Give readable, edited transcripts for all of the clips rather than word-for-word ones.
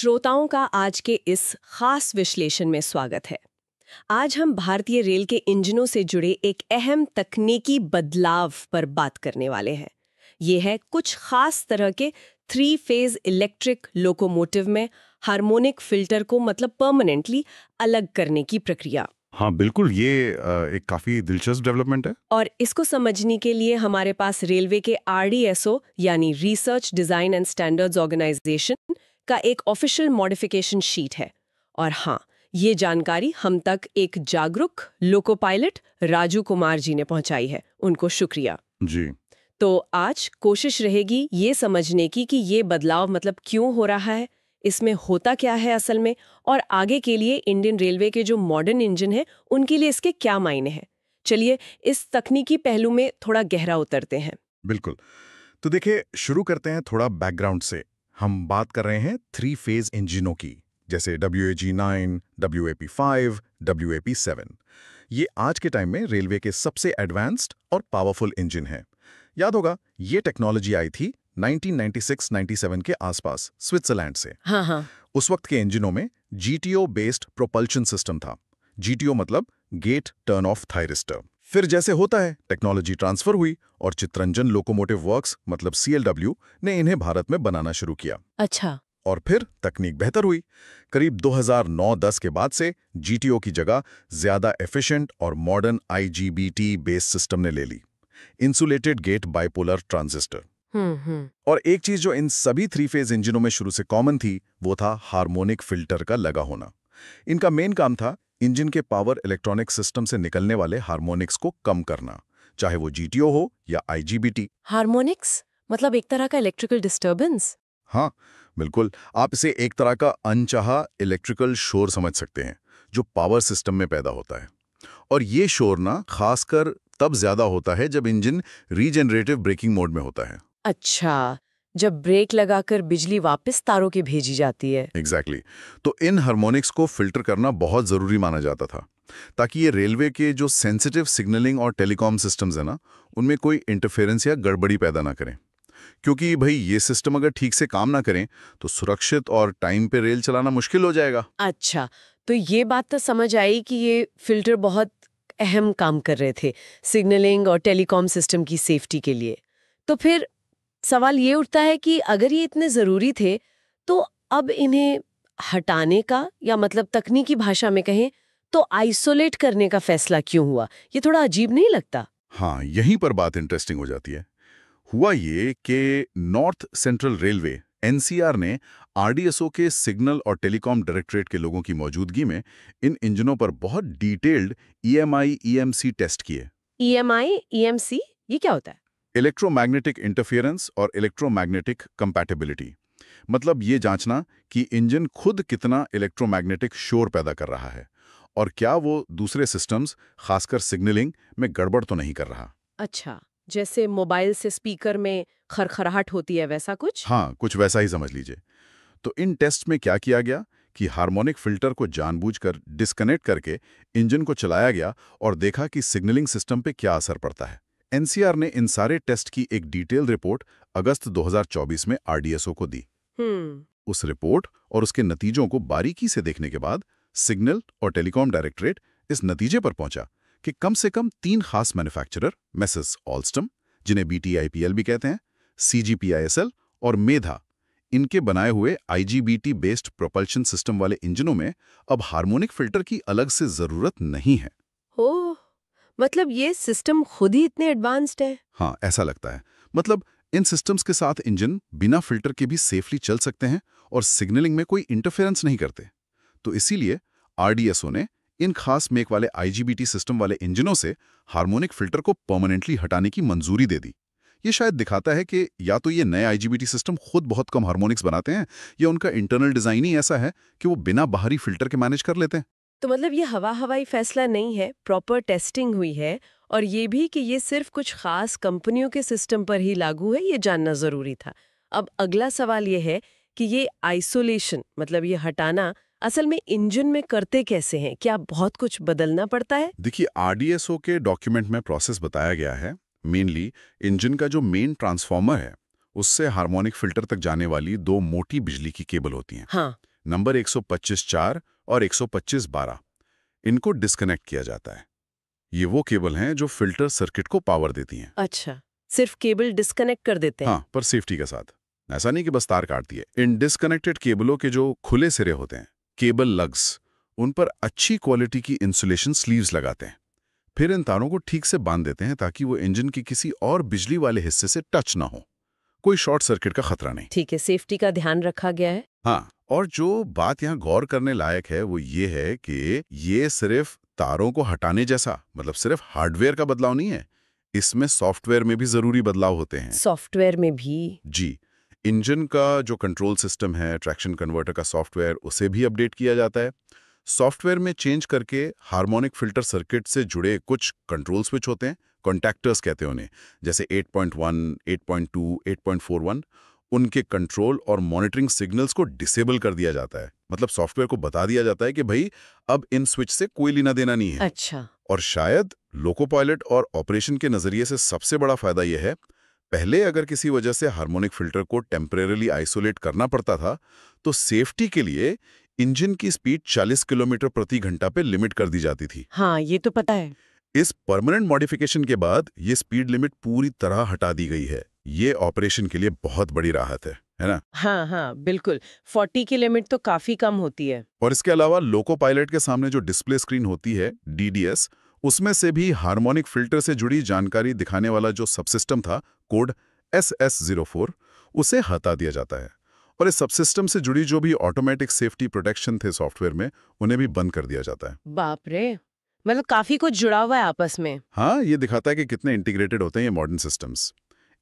श्रोताओं का आज के इस खास विश्लेषण में स्वागत है। आज हम भारतीय रेल के इंजनों से जुड़े एक अहम तकनीकी बदलाव पर बात करने वाले हैं। ये है कुछ खास तरह के 3 फेज इलेक्ट्रिक लोकोमोटिव में हार्मोनिक फिल्टर को मतलब परमानेंटली अलग करने की प्रक्रिया। हाँ बिल्कुल, ये एक काफी दिलचस्प डेवलपमेंट है। और इसको समझने के लिए हमारे पास रेलवे के RDSO यानी research design and standards organisation का एक ऑफिशियल मॉडिफिकेशन शीट है। और हाँ, ये जानकारी हम तक एक जागरूक लोको पायलट राजू कुमार जी ने पहुंचाई है। उनको शुक्रिया जी। तो आज कोशिश रहेगी ये समझने की कि ये बदलाव मतलब क्यों हो रहा है, इसमें होता क्या है असल में, और आगे के लिए इंडियन रेलवे के जो मॉडर्न इंजन है उनके लिए इसके क्या मायने हैं। चलिए इस तकनीकी पहलू में थोड़ा गहरा उतरते हैं। बिल्कुल। तो देखिए, शुरू करते हैं थोड़ा बैकग्राउंड से। हम बात कर रहे हैं 3 फेज इंजनों की, जैसे WAG9, WAP5, WAP7। ये आज के टाइम में रेलवे के सबसे एडवांस्ड और पावरफुल इंजन हैं। याद होगा, ये टेक्नोलॉजी आई थी 1996-97 के आसपास स्विट्जरलैंड से। हाँ। उस वक्त के इंजनों में GTO बेस्ड प्रोपल्शन सिस्टम था। GTO मतलब गेट टर्न ऑफ थायरिस्टर। फिर जैसे होता है, टेक्नोलॉजी ट्रांसफर हुई और चित्रंजन लोकोमोटिव वर्क्स मतलब CLW ने इन्हें भारत में बनाना शुरू किया। अच्छा। और फिर तकनीक बेहतर हुई। करीब 2009-10 के बाद से GTO की जगह ज्यादा एफिशिएंट और मॉडर्न IGBT बेस्ड सिस्टम ने ले ली, इंसुलेटेड गेट बाइपोलर ट्रांजिस्टर। और एक चीज जो इन सभी 3 फेज इंजनों में शुरू से कॉमन थी, वो था हार्मोनिक फिल्टर का लगा होना। इनका मेन काम था इंजन के पावर इलेक्ट्रॉनिक सिस्टम से निकलने वाले हार्मोनिक्स को कम करना, चाहे वो GTO हो या IGBT। हार्मोनिक्स मतलब एक तरह का इलेक्ट्रिकल डिस्टर्बेंस। हाँ बिल्कुल, आप इसे एक तरह का अनचाहा इलेक्ट्रिकल शोर समझ सकते हैं जो पावर सिस्टम में पैदा होता है। और ये शोर ना खासकर तब ज्यादा होता है जब इंजन रीजनरेटिव ब्रेकिंग मोड में होता है। अच्छा, जब ब्रेक लगाकर बिजली वापस तारों की भेजी जाती है। एग्जैक्टली। तो इन हार्मोनिक्स को फिल्टर करना बहुत जरूरी माना जाता था, ताकि ये रेलवे के जो सेंसिटिव सिग्नलिंग और टेलीकॉम सिस्टम्स है ना, उनमें कोई इंटरफेरेंस या गड़बड़ी पैदा ना करें। क्योंकि भाई ये सिस्टम अगर ठीक से काम ना करें तो सुरक्षित और टाइम पे रेल चलाना मुश्किल हो जाएगा। अच्छा, तो ये बात तो समझ आई कि ये फिल्टर बहुत अहम काम कर रहे थे सिग्नलिंग और टेलीकॉम सिस्टम की सेफ्टी के लिए। तो फिर सवाल ये उठता है कि अगर ये इतने ज़रूरी थे, तो अब इन्हें हटाने का, या मतलब तकनीकी भाषा में कहें तो आइसोलेट करने का फैसला क्यों हुआ? ये थोड़ा अजीब नहीं लगता? हाँ, यहीं पर बात इंटरेस्टिंग हो जाती है। हुआ ये कि नॉर्थ सेंट्रल रेलवे NCR ने RDSO के सिग्नल और टेलीकॉम डायरेक्टरेट के लोगों की मौजूदगी में इन इंजनों पर बहुत डिटेल्ड EMI EMC टेस्ट किए। EMI EMC ये क्या होता है? इलेक्ट्रोमैग्नेटिक इंटरफेरेंस और इलेक्ट्रोमैग्नेटिक कंपैटिबिलिटी, मतलब ये जांचना कि इंजन खुद कितना इलेक्ट्रोमैग्नेटिक शोर पैदा कर रहा है और क्या वो दूसरे सिस्टम्स, खासकर सिग्नलिंग में गड़बड़ तो नहीं कर रहा। अच्छा, जैसे मोबाइल से स्पीकर में खरखराहट होती है, वैसा कुछ? हाँ, कुछ वैसा ही समझ लीजिए। तो इन टेस्ट में क्या किया गया कि हार्मोनिक फिल्टर को जानबूझकर डिस्कनेक्ट करके इंजन को चलाया गया और देखा कि सिग्नलिंग सिस्टम पे क्या असर पड़ता है। NCR ने इन सारे टेस्ट की एक डिटेल रिपोर्ट अगस्त 2024 में RDSO को दी। उस रिपोर्ट और उसके नतीजों को बारीकी से देखने के बाद सिग्नल और टेलीकॉम डायरेक्टरेट इस नतीजे पर पहुंचा कि कम से कम 3 खास मैन्युफैक्चरर मेसेस ऑलस्टम, जिन्हें BTIPL भी कहते हैं, CGPISL और मेधा, इनके बनाए हुए IGBT बेस्ड प्रोपल्शन सिस्टम वाले इंजनों में अब हार्मोनिक फिल्टर की अलग से जरूरत नहीं है। ओह, मतलब ये सिस्टम खुद ही इतने एडवांस्ड है? हाँ, ऐसा लगता है। मतलब इन सिस्टम्स के साथ इंजन बिना फिल्टर के भी सेफली चल सकते हैं और सिग्नलिंग में कोई इंटरफेरेंस नहीं करते। तो इसीलिए RDSO ने इन खास मेक वाले IGBT सिस्टम वाले इंजनों से हार्मोनिक फिल्टर को परमानेंटली हटाने की मंजूरी दे दी। ये शायद दिखाता है कि या तो ये नए IGBT सिस्टम खुद बहुत कम हार्मोनिक्स बनाते हैं, या उनका इंटरनल डिजाइन ही ऐसा है कि वो बिना बाहरी फिल्टर के मैनेज कर लेते हैं। तो मतलब ये हवाई फैसला नहीं है, प्रॉपर टेस्टिंग हुई है। और ये भी कि ये सिर्फ कुछ खास कंपनियों के सिस्टम पर ही लागू है, ये जानना जरूरी था। अब अगला सवाल ये है कि ये आइसोलेशन मतलब ये हटाना असल में इंजन में करते कैसे हैं? क्या बहुत कुछ बदलना पड़ता है? देखिए, RDSO के डॉक्यूमेंट में प्रोसेस बताया गया है। मेनली इंजन का जो मेन ट्रांसफॉर्मर है, उससे हार्मोनिक फिल्टर तक जाने वाली 2 मोटी बिजली की केबल होती हैं। हाँ। नंबर 125.4 और 125.12 इनको डिस्कनेक्ट किया जाता है। ये वो केबल हैं जो फिल्टर सर्किट को पावर देती हैं। अच्छा, सिर्फ केबल डिस्कनेक्ट कर देते हैं? हाँ, पर सेफ्टी के साथ। ऐसा नहीं कि बस तार काट दिए। इन डिस्कनेक्टेड केबलों के जो खुले सिरे होते हैं, केबल लग्स, उन पर अच्छी क्वालिटी की इंसुलेशन स्लीव्स लगाते हैं। फिर इन तारों को ठीक से बांध देते हैं ताकि वो इंजन के किसी और बिजली वाले हिस्से से टच ना हो। कोई शॉर्ट सर्किट का खतरा नहीं। ठीक है, सेफ्टी का ध्यान रखा गया है। हाँ, और जो बात यहाँ गौर करने लायक है वो ये है कि ये सिर्फ तारों को हटाने जैसा, मतलब सिर्फ हार्डवेयर का बदलाव नहीं है, इसमें सॉफ्टवेयर में भी जरूरी बदलाव होते हैं। सॉफ्टवेयर में भी? जी, इंजन का जो कंट्रोल सिस्टम है, ट्रैक्शन कन्वर्टर का सॉफ्टवेयर, उसे भी अपडेट किया जाता है। सॉफ्टवेयर में चेंज करके हार्मोनिक फिल्टर सर्किट से जुड़े कुछ कंट्रोल स्विच होते हैं, कॉन्टैक्टर्स कहते हैं उन्हें, जैसे 8.1, 8.2, 8.41, उनके कंट्रोल और मॉनिटरिंग सिग्नल्स को डिसेबल कर दिया जाता है। मतलब सॉफ्टवेयर को बता दिया जाता है कि भाई अब इन स्विच से कोई लेना देना नहीं है। अच्छा। और शायद लोको पायलट और ऑपरेशन के नजरिए से सबसे बड़ा फायदा यह है, पहले अगर किसी वजह से हार्मोनिक फिल्टर को टेम्परेरली आइसोलेट करना पड़ता था, तो सेफ्टी के लिए इंजन की स्पीड 40 किलोमीटर प्रति घंटा पे लिमिट कर दी जाती थी। हाँ, ये तो पता है। इस परमानेंट मॉडिफिकेशन के बाद ये स्पीड लिमिट पूरी तरह हटा दी गई है। ये ऑपरेशन के लिए बहुत बड़ी राहत है ना? हाँ हाँ, बिल्कुल। 40 की लिमिट तो काफी कम होती है। और इसके अलावा लोको पायलट के सामने जो डिस्प्ले स्क्रीन होती है, DDS, उसमें से भी हार्मोनिक फिल्टर से जुड़ी जानकारी दिखाने वाला जो सबसिस्टम था, कोड SS04, उसे हटा दिया जाता है। और इस सबसिस्टम से जुड़ी जो भी ऑटोमेटिक सेफ्टी प्रोटेक्शन थे सॉफ्टवेयर में, उन्हें भी बंद कर दिया जाता है। बाप रे, मतलब काफी कुछ जुड़ा हुआ है आपस में। हाँ, ये दिखाता है कि कितने इंटीग्रेटेड होते हैं ये मॉडर्न सिस्टम्स।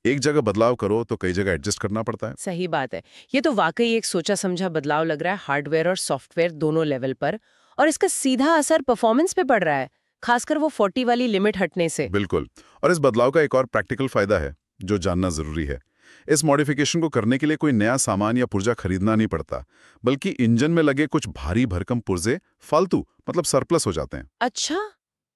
एक जगह बदलाव करो तो कई जगह एडजस्ट करना पड़ता है। सही बात है। ये तो वाकई एक सोचा समझा बदलाव लग रहा है, हार्डवेयर और सॉफ्टवेयर दोनों लेवल पर। और इसका सीधा असर परफॉर्मेंस पे पड़ रहा है, खासकर वो 40 वाली लिमिट हटने से। बिल्कुल। और इस बदलाव का एक और प्रैक्टिकल फायदा है जो जानना जरूरी है। इस मॉडिफिकेशन को करने के लिए कोई नया सामान या पुर्जा खरीदना नहीं पड़ता, बल्कि इंजन में लगे कुछ भारी भरकम पुर्जे फालतू, मतलब सरप्लस हो जाते हैं। अच्छा,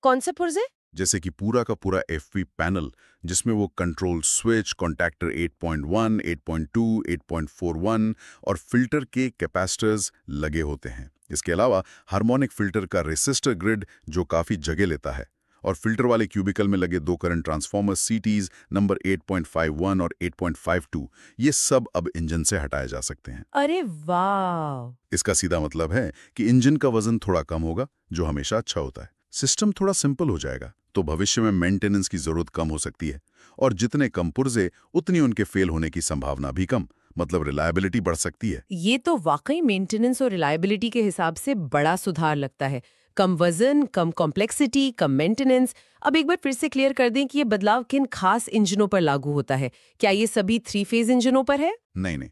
कौन से पुर्जे? जैसे कि पूरा का पूरा FV पैनल, जिसमें वो कंट्रोल स्विच, कॉन्टैक्टर 8.1, 8.2, 8.41 और फिल्टर के कैपेसिटर्स लगे होते हैं। इसके अलावा हार्मोनिक फिल्टर का रेसिस्टर ग्रिड जो काफ़ी जगह लेता है, और फिल्टर वाले क्यूबिकल में लगे 2 करंट ट्रांसफॉर्मर CTs नंबर 8.51 और 8.52, ये सब अब इंजन से हटाए जा सकते हैं। अरे वाह! इसका सीधा मतलब है कि इंजन का वजन थोड़ा कम होगा, जो हमेशा अच्छा होता है। सिस्टम थोड़ा सिंपल हो जाएगा, तो भविष्य में मेंटेनेंस की जरूरत कम हो सकती है, और जितने कम पुर्जे उतनी उनके फेल होने की संभावना भी कम, मतलब रिलायबिलिटी बढ़ सकती है। ये तो वाकई मेंटेनेंस और रिलायबिलिटी के हिसाब से बड़ा सुधार लगता है। कम वजन, कम कॉम्प्लेक्सिटी, कम मेंटेनेंस। अब एक बार फिर से क्लियर कर दें कि ये बदलाव किन खास इंजनों पर लागू होता है। क्या ये सभी 3 फेज इंजनों पर है? नहीं,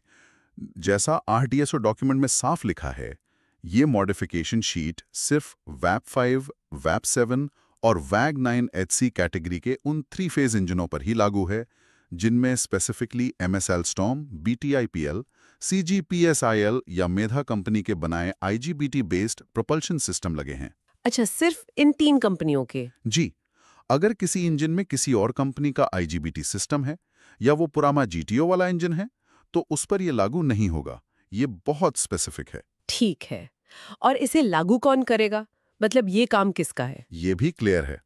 जैसा RDSO डॉक्यूमेंट में साफ लिखा है, ये मॉडिफिकेशन शीट सिर्फ VAP5, VAP7 और WAG9 HC कैटेगरी के उन 3 फेज इंजनों पर ही लागू है, जिनमें specifically MS Alstom, BTIPL, CGPSIL या मेधा कंपनी के बनाए IGBT बेस्ड प्रोपल्शन सिस्टम लगे हैं। अच्छा, सिर्फ इन 3 कंपनियों के? जी, अगर किसी इंजन में किसी और कंपनी का IGBT सिस्टम है या वो पुराना GTO वाला इंजन है, तो उस पर यह लागू नहीं होगा। ये बहुत स्पेसिफिक है। ठीक है। और इसे लागू कौन करेगा? मतलब ये काम किसका है? ये भी क्लियर है।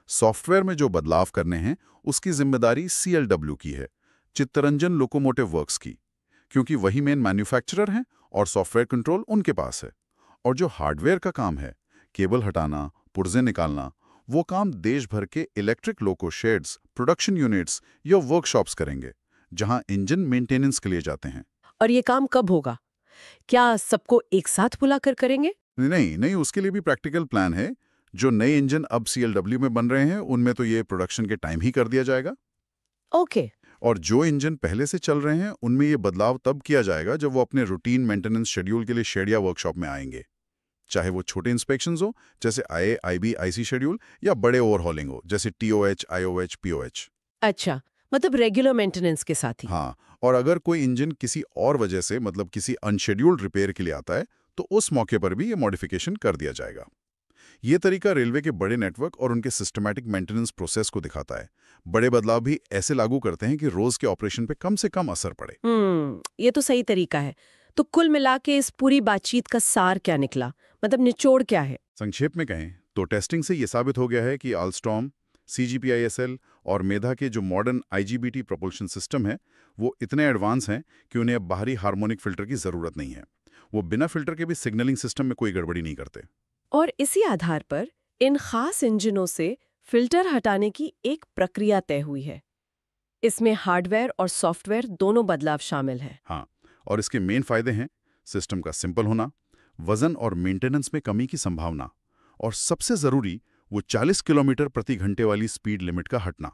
सॉफ्टवेयर में जो बदलाव करने हैं, उसकी जिम्मेदारी CLW की है, चित्तरंजन लोकोमोटिव वर्क्स की, क्योंकि वही मेन मैन्युफैक्चरर हैं और सॉफ्टवेयर कंट्रोल उनके पास है। और जो हार्डवेयर का काम है, केबल हटाना, पुर्जे निकालना, वो काम देश भर के electric loco shades, production units या वर्कशॉप्स करेंगे, जहां इंजन मेंटेनेंस के लिए जाते हैं। और ये काम कब होगा? क्या सबको एक साथ बुलाकर करेंगे? नहीं, उसके लिए भी प्रैक्टिकल प्लान है। जो नए इंजन अब CLW में बन रहे हैं, उनमें तो ये प्रोडक्शन के टाइम ही कर दिया जाएगा। ओके। और जो इंजन पहले से चल रहे हैं, उनमें ये बदलाव तब किया जाएगा जब वो अपने रूटीन मेंटेनेंस शेड्यूल के लिए शेड या वर्कशॉप में आएंगे। चाहे वो छोटे इंस्पेक्शंस हो, जैसे IA, IB, IC शेड्यूल, या बड़े ओवरहॉलिंग हो, जैसे TOH, IOH, POH। अच्छा, मतलब रेगुलर मेंटेनेंस के साथ ही? हाँ, और अगर कोई इंजन किसी और वजह से, मतलब किसी अनशेड्यूल्ड रिपेयर के लिए आता है, तो उस मौके पर भी ये मॉडिफिकेशन कर दिया जाएगा। ये तरीका रेलवे के बड़े नेटवर्क और उनके सिस्टमैटिक मेंटेनेंस प्रोसेस को दिखाता है। बड़े बदलाव भी ऐसे लागू करते हैं कि रोज के ऑपरेशन पे कम से कम असर पड़े। ये तो सही तरीका है। तो कुल मिला के इस पूरी बातचीत का सार क्या निकला, मतलब निचोड़ क्या है? संक्षेप में कहें तो टेस्टिंग से ये साबित हो गया है कि आल्स्टॉर्म, CGPISL और मेधा के जो मॉडर्न IGBT प्रोपल्शन सिस्टम है वो इतने एडवांस हैं कि उन्हें अब बाहरी हार्मोनिक फिल्टर की ज़रूरत नहीं है। वो बिना फिल्टर के भी सिग्नलिंग सिस्टम में कोई गड़बड़ी नहीं करते। और इसी आधार पर इन खास इंजनों से फिल्टर हटाने की एक प्रक्रिया तय हुई है। इसमें हार्डवेयर और सॉफ्टवेयर दोनों बदलाव शामिल हैं। हाँ, और इसके मेन फायदे हैं सिस्टम का सिंपल होना, वजन और मेंटेनेंस में कमी की संभावना, और सबसे ज़रूरी वो 40 किलोमीटर प्रति घंटे वाली स्पीड लिमिट का हटना।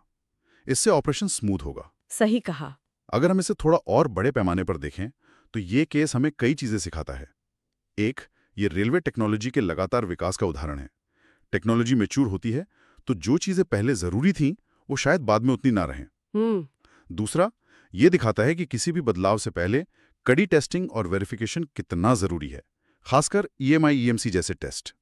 इससे ऑपरेशन स्मूथ होगा। सही कहा। अगर हम इसे थोड़ा और बड़े पैमाने पर देखें तो ये केस हमें कई चीज़ें सिखाता है। एक, ये रेलवे टेक्नोलॉजी के लगातार विकास का उदाहरण है। टेक्नोलॉजी मैच्योर होती है तो जो चीज़ें पहले ज़रूरी थीं वो शायद बाद में उतनी ना रहें। दूसरा, ये दिखाता है कि किसी भी बदलाव से पहले कड़ी टेस्टिंग और वेरिफिकेशन कितना ज़रूरी है, खासकर EMI EMC जैसे टेस्ट।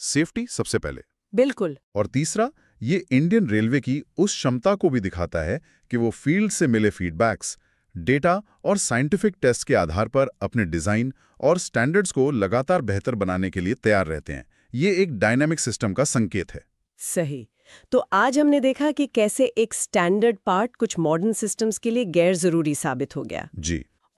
सेफ्टी सबसे पहले। बिल्कुल। और तीसरा, ये इंडियन रेलवे की उस क्षमता को भी दिखाता है कि वो फील्ड से मिले फीडबैक्स, डेटा और साइंटिफिक टेस्ट के आधार पर अपने डिज़ाइन और स्टैंडर्ड्स को लगातार बेहतर बनाने के लिए तैयार रहते हैं। ये एक डायनामिक सिस्टम का संकेत है। सही। तो आज हमने देखा कि कैसे एक स्टैंडर्ड पार्ट कुछ मॉडर्न सिस्टम्स के लिए गैर जरूरी साबित हो गया। जी।